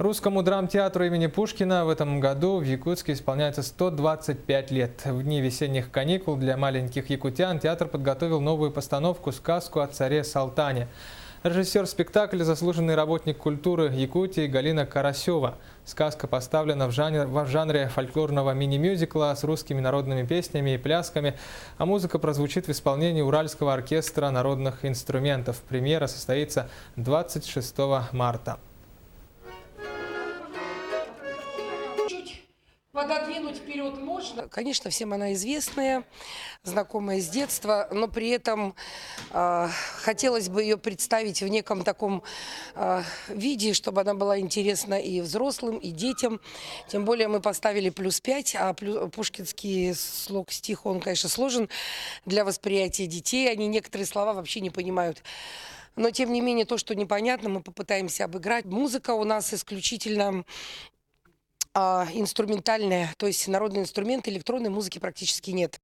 Русскому драмтеатру имени Пушкина в этом году в Якутске исполняется 125 лет. В дни весенних каникул для маленьких якутян театр подготовил новую постановку «Сказку о царе Салтане». Режиссер спектакля – заслуженный работник культуры Якутии Галина Карасева. Сказка поставлена в жанре фольклорного мини-мюзикла с русскими народными песнями и плясками, а музыка прозвучит в исполнении Уральского оркестра народных инструментов. Премьера состоится 26 марта. Пододвинуть вперед можно? Конечно, всем она известная, знакомая с детства, но при этом хотелось бы ее представить в неком таком виде, чтобы она была интересна и взрослым, и детям. Тем более мы поставили +5, а пушкинский слог-стих, он, конечно, сложен для восприятия детей. Они некоторые слова вообще не понимают. Но, тем не менее, то, что непонятно, мы попытаемся обыграть. Музыка у нас исключительно инструментальная, то есть народные инструменты, электронной музыки практически нет.